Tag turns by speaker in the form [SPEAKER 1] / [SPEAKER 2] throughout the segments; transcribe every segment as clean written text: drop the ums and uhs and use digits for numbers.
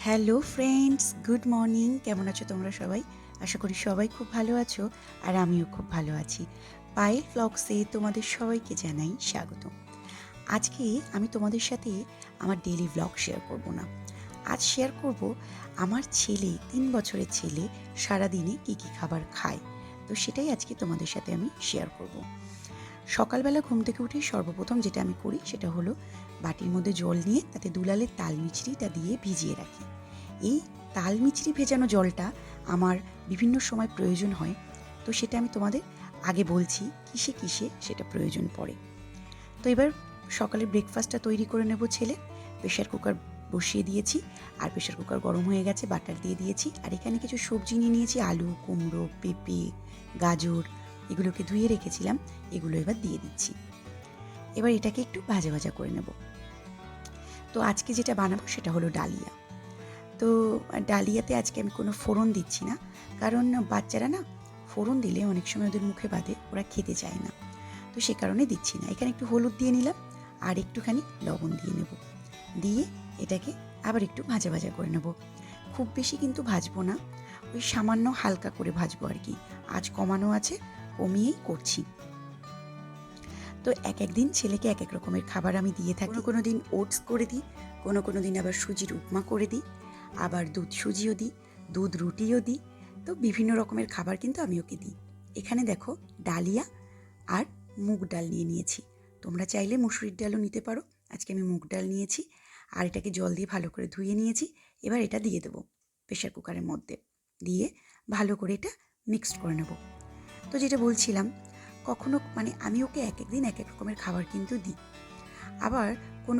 [SPEAKER 1] Hello friends, good morning. কেমন আছো তোমরা সবাই? আশা করি সবাই খুব ভালো আছো, আর আমিও খুব ভালো আছি। পায়েল ব্লগসে তোমাদের সবাইকে জানাই স্বাগত। আজকে আমি তোমাদের সাথে আমার ডেইলি ব্লগ শেয়ার করব না। আজ শেয়ার করব আমার ছেলে, 3 বছরের ছেলে সারাদিনে কী কী খাবার খায়। তো সেটাই আজকে তোমাদের সাথে আমি শেয়ার করব। সকালবেলা ঘুম থেকে উঠেই সর্বপ্রথম যেটা আমি করি সেটা হলো বাটির মধ্যে জল নিয়ে তাতে দুলালের তাল মিছরিটা দিয়ে ভিজিয়ে রাখি। এই তাল মিছরি ভেজানো জলটা আমার বিভিন্ন সময় প্রয়োজন হয়, তো সেটা আমি তোমাদের আগে বলছি কিসে কিসে সেটা প্রয়োজন পড়ে। তো এবার সকালে ব্রেকফাস্টটা তৈরি করে নেব ছেলে। প্রেশার কুকার বসিয়ে দিয়েছি, আর প্রেশার কুকার গরম হয়ে গেছে, বাটার দিয়ে দিয়েছি, আর এখানে কিছু সবজি নিয়ে নিয়েছি, আলু, কুমড়ো, পেঁপে, গাজর, এগুলোকে ধুয়ে রেখেছিলাম, এগুলো এবার দিয়ে দিচ্ছি। এবার এটাকে একটু ভাজা ভাজা করে নেব। তো আজকে যেটা বানাবো সেটা হলো ডালিয়া। তো ডালিয়াতে আজকে আমি কোনো ফোড়ন দিচ্ছি না, কারণ বাচ্চারা না ফোড়ন দিলে অনেক সময় ওদের মুখে বাঁধে, ওরা খেতে চায় না, তো সে কারণে দিচ্ছি না। এখানে একটু হলুদ দিয়ে নিলাম, আর একটুখানি লবণ দিয়ে নেব, দিয়ে এটাকে আবার একটু ভাজা ভাজা করে নেব। খুব বেশি কিন্তু ভাজবো না, ওই সামান্য হালকা করে ভাজবো আর কি। আজ কমানো আছে, কমিয়েই করছি। তো এক এক দিন ছেলেকে এক এক রকমের খাবার আমি দিয়ে থাকি। কোনো দিন ওটস করে দিই, কোনো দিন আবার সুজির উপমা করে দিই, আবার দুধ সুজিও দিই, দুধ রুটিও দিই। তো বিভিন্ন রকমের খাবার কিন্তু আমি ওকে দিই। এখানে দেখো ডালিয়া আর মুগ ডাল নিয়ে নিয়েছি, তোমরা চাইলে মুসুরির ডালও নিতে পারো। আজকে আমি মুগ ডাল নিয়েছি, আর এটাকে জল দিয়ে ভালো করে ধুয়ে নিয়েছি। এবার এটা দিয়ে দেবো প্রেশার কুকারের মধ্যে, দিয়ে ভালো করে এটা মিক্সড করে নেব। তো যেটা বলছিলাম, কখনো আমি ওকে এক এক দিন এক এক রকমের খাবার কিন্তু দিই। আবার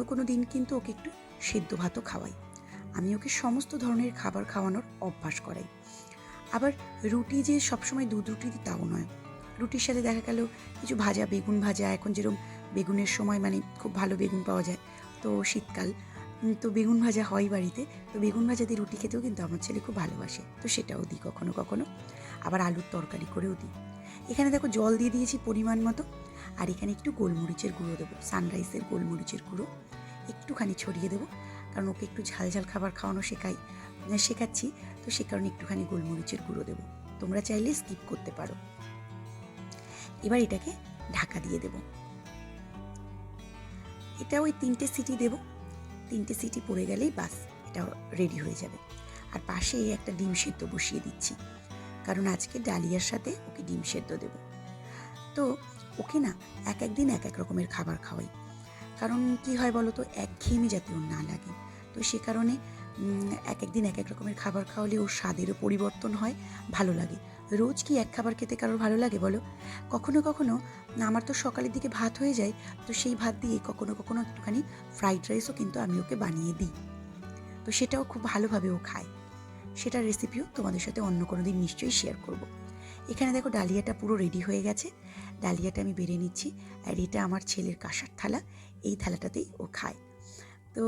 [SPEAKER 1] কোনো দিন কিন্তু ওকে একটু সেদ্ধ ভাতও খাওয়াই। আমি ওকে সমস্ত ধরনের খাবার খাওয়ানোর অভ্যাস করাই। আবার রুটি যে সবসময় দুধ রুটি দিই তাও নয়, রুটির সাথে দেখা গেল কিছু ভাজা, বেগুন ভাজা, এখন যেরকম বেগুনের সময় খুব ভালো বেগুন পাওয়া যায়, তো শীতকাল, তো বেগুন ভাজা হয় বাড়িতে, তো বেগুন ভাজা দিয়ে রুটি খেতেও কিন্তু আমার ছেলে খুব ভালোবাসে, তো সেটাও দিই কখনো কখনো। আবার আলুর তরকারি করেও দিই। এখানে দেখো জল দিয়ে দিয়েছি পরিমাণ মতো, আর এখানে একটু গোলমরিচের গুঁড়ো দেবো, সানরাইসের গোলমরিচের গুঁড়ো একটুখানি ছড়িয়ে দেবো, কারণ ওকে একটু ঝাল ঝাল খাবার খাওয়ানো শেখাচ্ছি, তো সে কারণে একটুখানি গোলমরিচের গুঁড়ো দেবো। তোমরা চাইলে স্কিপ করতে পারো। এবার এটাকে ঢাকা দিয়ে দেব। এটা ওই 3টে সিটি দেব, 3টে সিটি পড়ে গেলেই বাস, এটা রেডি হয়ে যাবে। আর পাশে একটা ডিম সেদ্ধ বসিয়ে দিচ্ছি, কারণ আজকে ডালিয়ার সাথে ওকে ডিম সেদ্ধ দেব। তো ওকে না এক এক দিন এক এক রকমের খাবার খাওয়াই, কারণ কি হয় বলো তো, একঘেয়েমি যাতে ওর না লাগে। তো সে কারণে এক এক দিন এক এক রকমের খাবার খাওয়ালে ওর স্বাদেরও পরিবর্তন হয়, ভালো লাগে। রোজ কি এক খাবার খেতে কারোর ভালো লাগে বলো? কখনো কখনো আমার তো সকালের দিকে ভাত হয়ে যায়, তো সেই ভাত দিয়ে কখনো কখনো একটুখানি ফ্রাইড রাইসও কিন্তু আমি ওকে বানিয়ে দিই, তো সেটাও খুব ভালোভাবে ও খায়। সেটার রেসিপিও তোমাদের সাথে অন্য কোনো দিন নিশ্চয়ই শেয়ার করব। এখানে দেখো ডালিয়াটা পুরো রেডি হয়ে গেছে, ডালিয়াটা আমি বেড়ে নিচ্ছি, আর এটা আমার ছেলের কাঁসার থালা, এই থালাটাতেই ও খায়, তো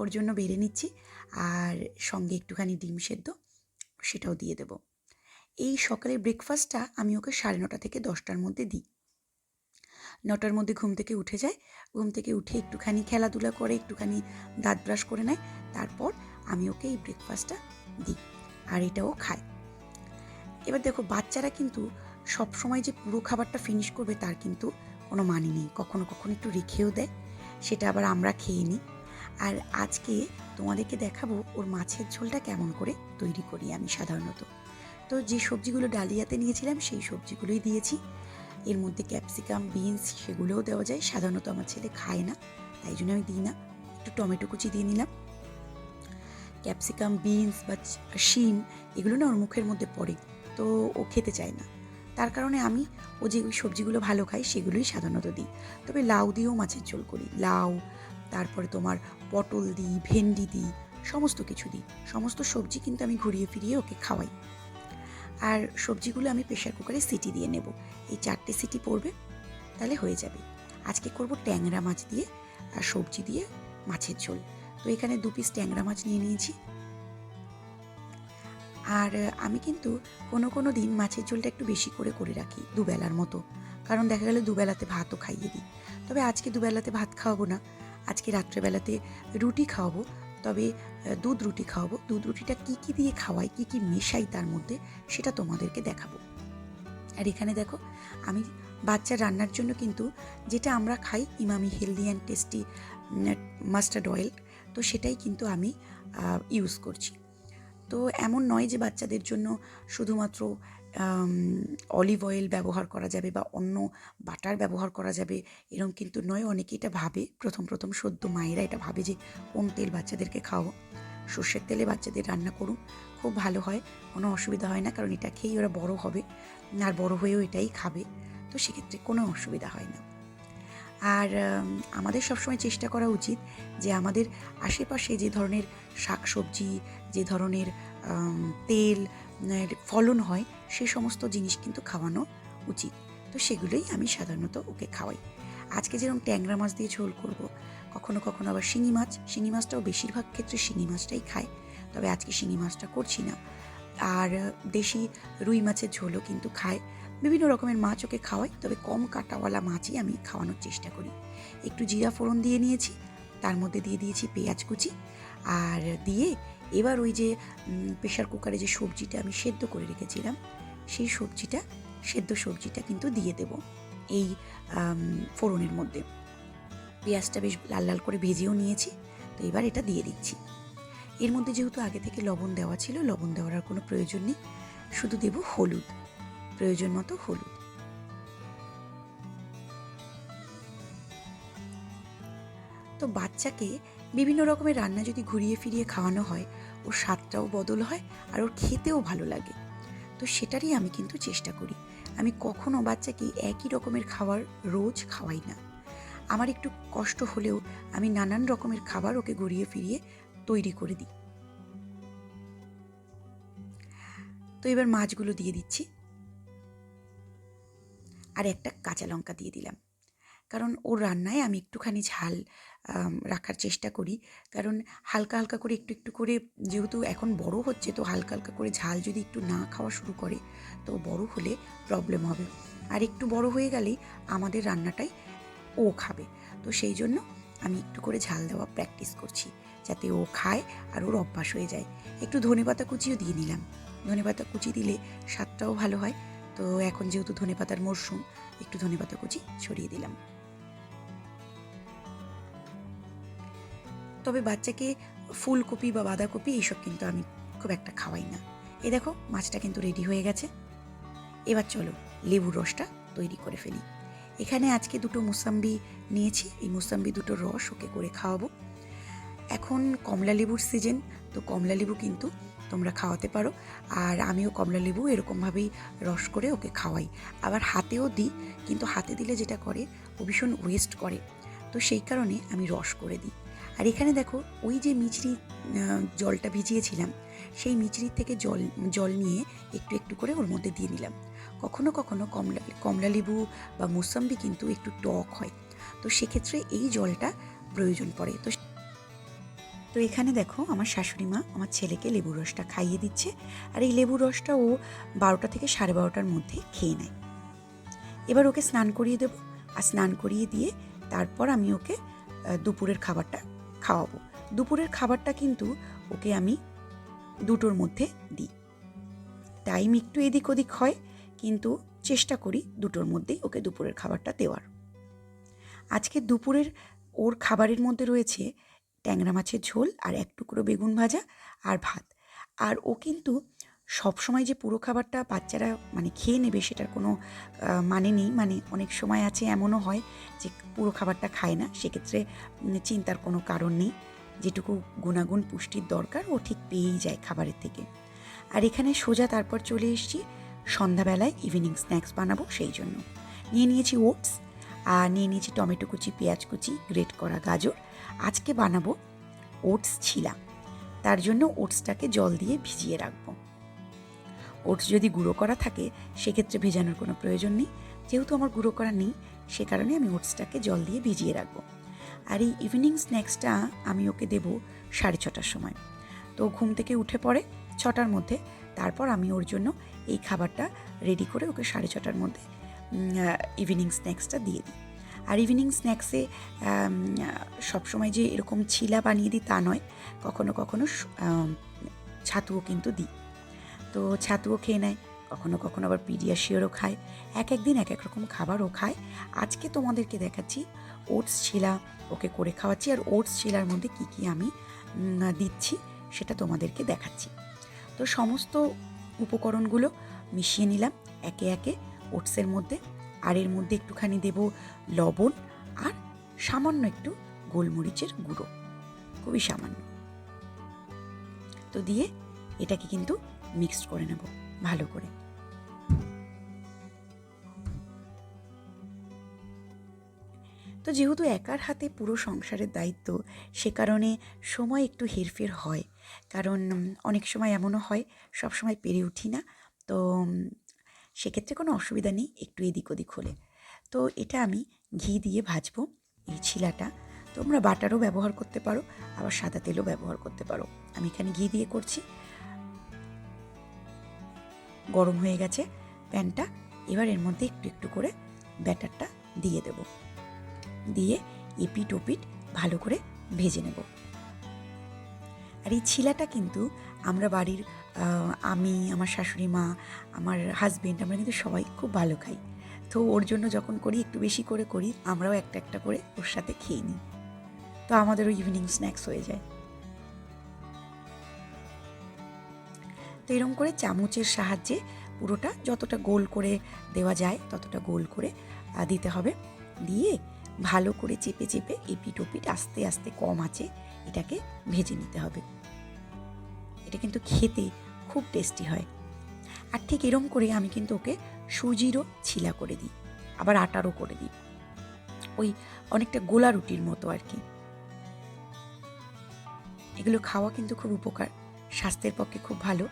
[SPEAKER 1] ওর জন্য বেড়ে নিচ্ছি। আর সঙ্গে একটুখানি ডিম সেদ্ধ, সেটাও দিয়ে দেব। এই সকালের ব্রেকফাস্টটা আমি ওকে 9:30 থেকে 10টার মধ্যে দিই। 9টার মধ্যে ঘুম থেকে উঠে যায়, ঘুম থেকে উঠে একটুখানি খেলাধুলা করে, একটুখানি দাঁত ব্রাশ করে নেয়, তারপর আমি ওকে এই ব্রেকফাস্টটা দিই, আর এটাও খায়। এবার দেখো বাচ্চারা কিন্তু সব সময় যে পুরো খাবারটা ফিনিশ করবে তার কিন্তু কোনো মানে নেই, কখনো কখনো একটু রেখেও দেয়, সেটা আবার আমরা খেয়ে নিই। আর আজকে তোমাদেরকে দেখাবো ওর মাছের ঝোলটা কেমন করে তৈরি করি আমি সাধারণত। তো যে সবজিগুলো ডালিয়াতে নিয়েছিলাম সেই সবজিগুলোই দিয়েছি, এর মধ্যে ক্যাপসিকাম, বিনস সেগুলোও দেওয়া যায়, সাধারণত আমার ছেলে খায় না, তাই জন্য আমি দিই না। একটু টমেটো কুচি দিয়ে নিলাম। ক্যাপসিকাম, বিনস বা শিম, এগুলো না ওর মুখের মধ্যে পড়ে, তো ও খেতে চায় না, তার কারণে আমি ও যে ওই সবজিগুলো ভালো খায় সেগুলোই সাধারণত দিই। তবে লাউ দিয়েও মাছের ঝোল করি, লাউ, তারপরে তোমার পটল দিই, ভেন্ডি দিই, সমস্ত কিছু দিই, সমস্ত সবজি কিন্তু আমি ঘুরিয়ে ফিরিয়ে ওকে খাওয়াই। আর সবজিগুলো আমি প্রেশার কুকারে সিটি দিয়ে নেব, এই 4টে সিটি পড়বে, তাহলে হয়ে যাবে। আজকে করব ট্যাংরা মাছ দিয়ে আর সবজি দিয়ে মাছের ঝোল। তো এখানে 2 পিস ট্যাংরা মাছ নিয়ে নিয়েছি। আর আমি কিন্তু কোনো দিন মাছের ঝোলটা একটু বেশি করে করে রাখি, দুবেলার মতো, কারণ দেখা গেল দুবেলাতে ভাতও খাইয়ে দিই। তবে আজকে দুবেলাতে ভাত খাওয়াবো না, আজকে রাত্রেবেলাতে রুটি খাওয়াবো, তবে দুধ রুটি খাওয়াবো। দুধ রুটিটা কী কী দিয়ে খাওয়াই, কী কী মেশাই তার মধ্যে, সেটা তোমাদেরকে দেখাবো। আর এখানে দেখো, আমি বাচ্চার রান্নার জন্য কিন্তু যেটা আমরা খাই Emami healthy and tasty mustard oil, তো সেটাই কিন্তু আমি ইউজ করছি। তো এমন নয় যে বাচ্চাদের জন্য শুধুমাত্র অলিভ অয়েল ব্যবহার করা যাবে বা অন্য বাটার ব্যবহার করা যাবে, এরকম কিন্তু নয়। অনেকে এটা ভাবে, প্রথম সদ্য মায়েরা এটা ভাবে যে কোন তেল বাচ্চাদেরকে খাওয়াবো। সর্ষের তেলে বাচ্চাদের রান্না করুন, খুব ভালো হয়, কোনো অসুবিধা হয় না, কারণ এটা খেয়েই ওরা বড় হবে আর বড় হয়েও এটাই খাবে, তো সেক্ষেত্রে কোনো অসুবিধা হয় না। আর আমাদের সবসময় চেষ্টা করা উচিত যে আমাদের আশেপাশে যে ধরনের শাকসবজি, যে ধরনের তেল ফলন হয়, সে সমস্ত জিনিস কিন্তু খাওয়ানো উচিত। তো সেগুলোই আমি সাধারণত ওকে খাওয়াই। আজকে যেরকম ট্যাংরা মাছ দিয়ে ঝোল করব, কখনো কখনো আবার শিঙি মাছটাও বেশিরভাগ ক্ষেত্রে শিঙি মাছটাই খায়, তবে আজকে শিঙি মাছটা করছি না। আর দেশি রুই মাছের ঝোলও কিন্তু খায়। বিভিন্ন রকমের মাছ ওকে খাওয়াই, তবে কম কাঁটাওয়ালা মাছই আমি খাওয়ানোর চেষ্টা করি। একটু জিরা ফোড়ন দিয়ে নিয়েছি, তার মধ্যে দিয়ে দিয়েছি পেঁয়াজ কুচি, আর দিয়ে এবার ওই যে প্রেশার কুকারে যে সবজিটা আমি সেদ্ধ করে রেখেছিলাম, সেই সেদ্ধ সবজিটা কিন্তু দিয়ে দেব এই ফোড়নের মধ্যে। পেঁয়াজটা বেশ লাল লাল করে ভেজেও নিয়েছি, তো এবার এটা দিয়ে দিচ্ছি। এর মধ্যে যেহেতু আগে থেকে লবণ দেওয়া ছিল, লবণ দেওয়ার আর কোনো প্রয়োজন নেই, শুধু দেব হলুদ, প্রয়োজন মতো হলুদ। তো বাচ্চাকে বিভিন্ন রকমের রান্না যদি ঘুরিয়ে ফিরিয়ে খাওয়ানো হয়, ওর স্বাদটাও বদল হয় আর ওর খেতেও ভালো লাগে। তো সেটারই আমি কিন্তু চেষ্টা করি। আমি কখনো বাচ্চাকে একই রকমের খাবার রোজ খাওয়াই না। আমার একটু কষ্ট হলেও আমি নানান রকমের খাবার ওকে ঘুরিয়ে ফিরিয়ে তৈরি করে দিই। তো এবার মাছগুলো দিয়ে দিচ্ছি, আর একটা কাঁচা লঙ্কা দিয়ে দিলাম, কারণ ওর রান্নায় আমি একটুখানি ঝাল রাখার চেষ্টা করি। কারণ হালকা হালকা করে একটু করে, যেহেতু এখন বড় হচ্ছে, তো হালকা হালকা করে ঝাল যদি একটু না খাওয়া শুরু করে, তো বড় হলে প্রবলেম হবে। আর একটু বড় হয়ে গেলেই আমাদের রান্নাটাই ও খাবে, তো সেই জন্য আমি একটু করে ঝাল দেওয়া প্র্যাকটিস করছি, যাতে ও খায় আর ওর অভ্যাস হয়ে যায়। একটু ধনেপাতা কুচিও দিয়ে নিলাম, ধনেপাতা কুচি দিলে স্বাদটাও ভালো হয়। তো এখন যেহেতু ধনেপাতার মরশুম, একটু ধনেপাতা কুচি ছড়িয়ে দিলাম। তবে বাচ্চাকে ফুলকপি বা বাঁধাকপি এইসব কিন্তু আমি খুব একটা খাওয়াই না। এই দেখো, মাছটা কিন্তু রেডি হয়ে গেছে। এবার চলো লেবুর রসটা তৈরি করে ফেলি। এখানে আজকে দুটো মুসাম্বি নিয়েছি, এই মুসাম্বি দুটোর রস ওকে করে খাওয়াবো। এখন কমলা লেবুর সিজন, তো কমলা লেবু কিন্তু তোমরা খাওয়াতে পারো, আর আমিও কমলা লেবু এরকমভাবেই রস করে ওকে খাওয়াই। আবার হাতেও দিই, কিন্তু হাতে দিলে যেটা করে, ও ভীষণ ওয়েস্ট করে, তো সেই কারণে আমি রস করে দিই। আর এখানে দেখো, ওই যে মিচড়ি জলটা ভিজিয়েছিলাম, সেই মিচড়ির থেকে জল নিয়ে একটু করে ওর মধ্যে দিয়ে নিলাম। কখনো কখনো কমলা লেবু বা মুসাম্বি কিন্তু একটু টক হয়, তো সেক্ষেত্রে এই জলটা প্রয়োজন পড়ে। তো এখানে দেখো, আমার শাশুড়ি মা আমার ছেলেকে লেবুর রসটা খাইয়ে দিচ্ছে, আর এই লেবুর রসটা ও 12টা থেকে 12:30টার মধ্যে খেয়ে নেয়। এবার ওকে স্নান করিয়ে দেবো, আর স্নান করিয়ে দিয়ে তারপর আমি ওকে দুপুরের খাবারটা খাওয়াবো। দুপুরের খাবারটা কিন্তু ওকে আমি 2টোর মধ্যে দিই। টাইম একটু এদিক ওদিক হয়, কিন্তু চেষ্টা করি 2টোর মধ্যেই ওকে দুপুরের খাবারটা দেওয়ার। আজকে দুপুরের ওর খাবারের মধ্যে রয়েছে ট্যাংরা মাছের ঝোল, আর 1 টুকরো বেগুন ভাজা, আর ভাত। আর ও কিন্তু সবসময় যে পুরো খাবারটা বাচ্চারা খেয়ে নেবে, সেটার কোনো মানে নেই। অনেক সময় আছে, এমনও হয় যে পুরো খাবারটা খায় না, সেক্ষেত্রে চিন্তার কোনো কারণ নেই। যেটুকু গুণাগুণ পুষ্টির দরকার ও ঠিক পেয়েই যায় খাবারের থেকে। আর এখানে সোজা তারপর চলে এসেছি সন্ধ্যাবেলায় ইভিনিং স্ন্যাক্স বানাবো, সেই জন্য নিয়ে নিয়েছি ওটস, আর নিয়ে নিয়েছি টমেটো কুচি, পেঁয়াজ কুচি, গ্রেট করা গাজর। আজকে বানাবো ওটস ছিলা, তার জন্য ওটসটাকে জল দিয়ে ভিজিয়ে রাখবো। ওটস যদি গুঁড়ো করা থাকে, সেক্ষেত্রে ভেজানোর কোনো প্রয়োজন নেই। যেহেতু আমার গুঁড়ো করা নেই, সে কারণে আমি ওটসটাকে জল দিয়ে ভিজিয়ে রাখবো। আর এই ইভিনিং স্ন্যাক্সটা আমি ওকে দেবো 6:30টার সময়। তো ঘুম থেকে উঠে পড়ে 6টার মধ্যে, তারপর আমি ওর জন্য এই খাবারটা রেডি করে ওকে 6:30টার মধ্যে ইভিনিং স্ন্যাক্সটা দিয়ে দিই। আর ইভিনিং স্ন্যাক্সে সবসময় যে এরকম ছিলা বানিয়ে দিই তা নয়, কখনো কখনো ছাতুও কিন্তু দিই। তো ছাতুও খেয়ে নেয়, কখনো কখনো আবার পিডিয়াশিওরও খায়, এক এক দিন এক এক রকম খাবারও খায়। আজকে তোমাদেরকে দেখাচ্ছি ওটস ছিলা ওকে করে খাওয়াচ্ছি, আর ওটস ছিলার মধ্যে কী কী আমি দিচ্ছি সেটা তোমাদেরকে দেখাচ্ছি। তো সমস্ত উপকরণগুলো মিশিয়ে নিলাম একে একে ওটসের মধ্যে, আর এর মধ্যে একটুখানি দেব লবণ আর সামান্য একটু গোলমরিচের গুঁড়ো, খুবই সামান্য। তো দিয়ে এটাকে কিন্তু মিক্সড করে নেব ভালো করে। তো যেহেতু একার হাতে পুরো সংসারের দায়িত্ব, সে কারণে সময় একটু হেরফের হয়, কারণ অনেক সময় এমনও হয় সব সময় পেরে উঠি না। তো সেক্ষেত্রে কোনো অসুবিধা নেই একটু এদিক ওদিক হলে। তো এটা আমি ঘি দিয়ে ভাজবো এই ছিলাটা। তোমরা বাটারও ব্যবহার করতে পারো, আবার সাদা তেলও ব্যবহার করতে পারো। আমি এখানে ঘি দিয়ে করছি। গরম হয়ে গেছে প্যানটা, এবার এর মধ্যে একটু একটু করে ব্যাটারটা দিয়ে দেব, দিয়ে এপিট ওপিট ভালো করে ভেজে নেব। আর এই ছিলাটা কিন্তু আমরা বাড়ির আমি, আমার শাশুড়ি মা, আমার হাজবেন্ড, আমরা কিন্তু সবাই খুব ভালো খাই। তো ওর জন্য যখন করি একটু বেশি করে করি, আমরাও একটা একটা করে ওর সাথে খেয়ে নিই। তো আমাদেরও ইভিনিং স্ন্যাক্স হয়ে যায়। তো এরকম করে চামচের সাহায্যে পুরোটা যতটা গোল করে দেওয়া যায় ততটা গোল করে দিতে হবে, দিয়ে ভালো করে চেপে চেপে এপিট ওপিট আস্তে আস্তে কম আঁচে এটাকে ভেজে নিতে হবে। এটা কিন্তু খেতে খুব টেস্টি হয়। আর ঠিক এরম করে আমি কিন্তু ওকে সুজিরও ছিলা করে দিই, আবার আটারও করে দিই, ওই অনেকটা গোলা রুটির মতো আর কি। এগুলো খাওয়া কিন্তু খুব উপকার, স্বাস্থ্যের পক্ষে খুব ভালো,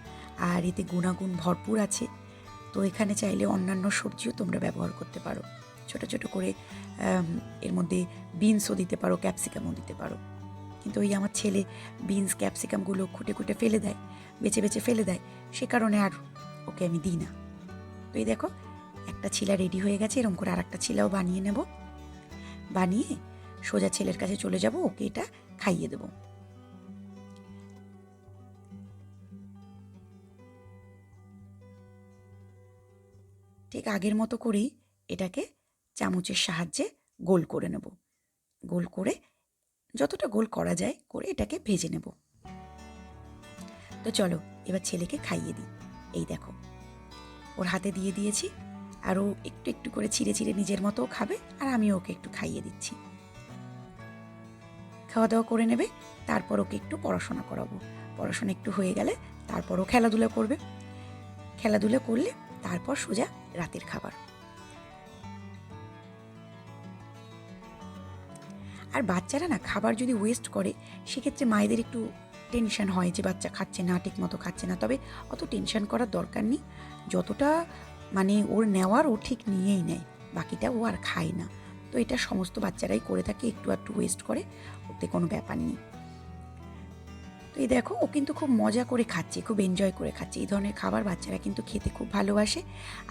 [SPEAKER 1] আর এতে গুণাগুণ ভরপুর আছে। তো এখানে চাইলে অন্যান্য সবজিও তোমরা ব্যবহার করতে পারো, ছোট ছোট করে এর মধ্যে বিনসও দিতে পারো, ক্যাপসিকামও দিতে পারো। কিন্তু ওই আমার ছেলে বিনস ক্যাপসিকামগুলো খুঁটে খুঁটে ফেলে দেয়, বেছে বেছে ফেলে দেয়, সে কারণে আর ওকে আমি দিই না। তো এই দেখো একটা ছিলা রেডি হয়ে গেছে, এরকম করে আর একটা ছিলাও বানিয়ে নেব, বানিয়ে সোজা ছেলের কাছে চলে যাব, ওকে এটা খাইয়ে দেবো। ঠিক আগের মতো করেই এটাকে চামচের সাহায্যে গোল করে নেব, গোল করে যতটা গোল করা যায় করে এটাকে ভেজে নেব। তো চলো এবার ছেলেকে খাইয়ে দিই। এই দেখো ওর হাতে দিয়ে দিয়েছি, আর ও একটু একটু করে ছিঁড়ে ছিঁড়ে নিজের মতোও খাবে, আর আমিও ওকে একটু খাইয়ে দিচ্ছি। খাওয়া দাওয়া করে নেবে, তারপর ওকে একটু পড়াশোনা করাবো। পড়াশোনা একটু হয়ে গেলে তারপরও খেলাধুলা করবে, খেলাধুলা করলে তারপর সোজা রাতের খাবার। আর বাচ্চারা না খাবার যদি ওয়েস্ট করে, সেক্ষেত্রে মায়েদের একটু টেনশন হয় যে বাচ্চা খাচ্ছে না, ঠিক মতো খাচ্ছে না। তবে অত টেনশন করার দরকার নেই, যতটা মানে ওর নেওয়ার ও ঠিক নিয়েই নেয়, বাকিটা ও আর খায় না। তো এটা সমস্ত বাচ্চারাই করে থাকে, একটু একটু ওয়েস্ট করে, ওতে কোনো ব্যাপার নেই। তো এই দেখো ও কিন্তু খুব মজা করে খাচ্ছে, খুব এনজয় করে খাচ্ছে। এই ধরনের খাবার বাচ্চারা কিন্তু খেতে খুব ভালোবাসে,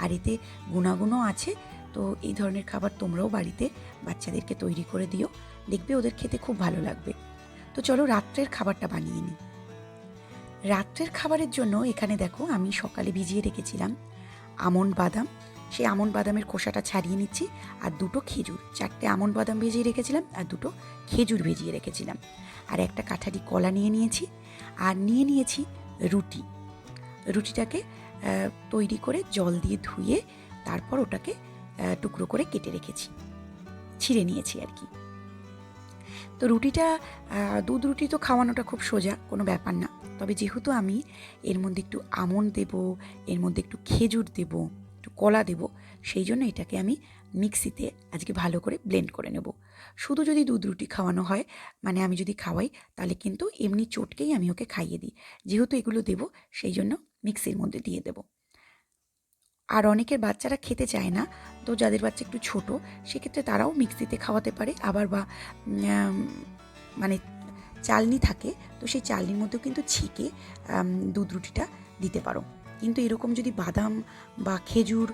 [SPEAKER 1] আর এতে গুণাগুণও আছে। তো এই ধরনের খাবার তোমরাও বাড়িতে বাচ্চাদেরকে তৈরি করে দিও, দেখবে ওদের খেতে খুব ভালো লাগবে। তো চলো রাত্রের খাবারটা বানিয়ে নিই। রাত্রের খাবারের জন্য এখানে দেখো আমি সকালে ভিজিয়ে রেখেছিলাম আমন্ড বাদাম, সেই আমন্ড বাদামের খোসাটা ছাড়িয়ে নিচ্ছি, আর দুটো খেজুর, 4টে আমন্ড বাদাম ভেজিয়ে রেখেছিলাম, আর দুটো খেজুর ভেজিয়ে রেখেছিলাম, আর একটা কাঠারি কলা নিয়ে নিয়েছি, আর নিয়ে নিয়েছি রুটি। রুটিটাকে তৈরি করে জল দিয়ে ধুয়ে তারপর ওটাকে টুকরো করে কেটে রেখেছি, ছিঁড়ে নিয়েছি আর কি। তো রুটিটা দুধ রুটি তো খাওয়ানোটা খুব সোজা, কোনো ব্যাপার না। তবে যেহেতু আমি এর মধ্যে একটু আমন্ড দেব, এর মধ্যে একটু খেজুর দেব, একটু কলা দেব, সেই জন্য এটাকে আমি মিক্সিতে আজকে ভালো করে ব্লেন্ড করে নেব। শুধু যদি দুধ রুটি খাওয়ানো হয়, মানে আমি যদি খাওয়াই, তাহলে কিন্তু এমনি চটকেই আমি ওকে খাইয়ে দিই। যেহেতু এগুলো দেব, সেই জন্য মিক্সির মধ্যে দিয়ে দেব। আর অনেকের বাচ্চারা খেতে চায় না, তো যাদের বাচ্চা একটু ছোট, সেক্ষেত্রে তারাও মিক্সিতে খাওয়াতে পারে। আবার বা মানে চালনি থাকে, তো সেই চালনির মধ্যেও কিন্তু ছেঁকে দুধ রুটিটা দিতে পারো। কিন্তু এরকম যদি বাদাম বা খেজুর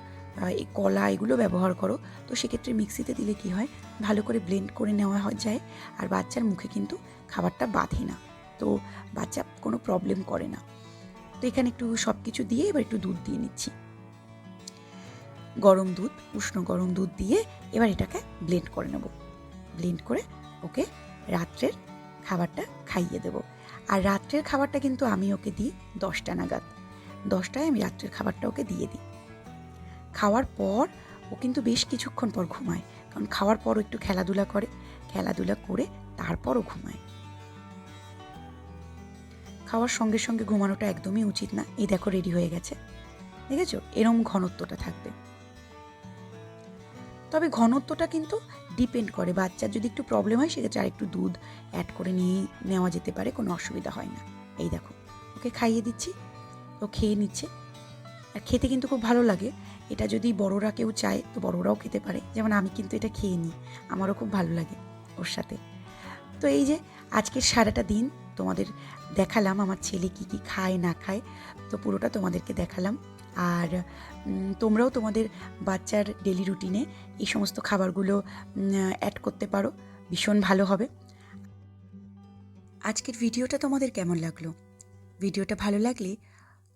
[SPEAKER 1] এই কলা এগুলো ব্যবহার করো, তো সেক্ষেত্রে মিক্সিতে দিলে কি হয়, ভালো করে ব্লেন্ড করে নেওয়া যায়, আর বাচ্চার মুখে কিন্তু খাবারটা বাঁধে না, তো বাচ্চা কোনো প্রবলেম করে না। তো এখানে একটু সব কিছু দিয়ে এবার একটু দুধ দিয়ে নিচ্ছি, গরম দুধ, উষ্ণ গরম দুধ দিয়ে এবার এটাকে ব্লেন্ড করে নেব। ব্লেন্ড করে ওকে রাত্রের খাবারটা খাইয়ে দেব। আর রাত্রের খাবারটা কিন্তু আমি ওকে দিই 10টা নাগাদ, 10টায় আমি রাত্রের খাবারটা ওকে দিয়ে দিই। খাওয়ার পর ও কিন্তু বেশ কিছুক্ষণ পর ঘুমায়, কারণ খাওয়ার পর একটু খেলাধুলা করে তারপর ও ঘুমায়। খাওয়ার সঙ্গে সঙ্গে ঘুমানোটা একদমই উচিত না। এই দেখো রেডি হয়ে গেছে, দেখেছো, এরম ঘনত্বটা থাকবে। তবে ঘনত্বটা কিন্তু ডিপেন্ড করে, বাচ্চার যদি একটু প্রবলেম হয় সেক্ষেত্রে আর একটু দুধ অ্যাড করে নিয়ে নেওয়া যেতে পারে, কোনো অসুবিধা হয় না। এই দেখো ওকে খাইয়ে দিচ্ছি, ও খেয়ে নিচ্ছে, আর খেতে কিন্তু খুব ভালো লাগে। এটা যদি বড়রা কেউ চায় তো বড়রাও খেতে পারে, যেমন আমি কিন্তু এটা খেয়ে নিই, আমারও খুব ভালো লাগে ওর সাথে। তো এই যে আজকের সারাটা দিন তোমাদের দেখালাম আমার ছেলে কি কি খায় না খায়, তো পুরোটা তোমাদেরকে দেখালাম। আর তোমরাও তোমাদের বাচ্চার ডেলি রুটিনে এই সমস্ত খাবারগুলো অ্যাড করতে পারো, ভীষণ ভালো হবে। আজকের ভিডিওটা তোমাদের কেমন লাগলো? ভিডিওটা ভালো লাগলে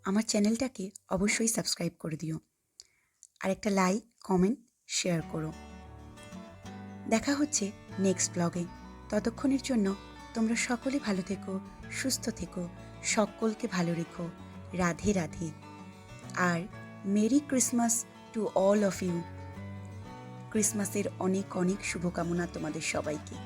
[SPEAKER 1] আমার চ্যানেলটাকে অবশ্যই সাবস্ক্রাইব করে দিও, আর একটা লাইক, কমেন্ট, শেয়ার করো। দেখা হচ্ছে নেক্সট ব্লগে। ততক্ষণের জন্য তোমরা সকলে ভালো থেকো, সুস্থ থেকো, সকলকে ভালো রেখো। রাধে রাধে। আর merry Christmas to all of you. ক্রিসমাসের অনেক অনেক শুভকামনা তোমাদের সবাইকে।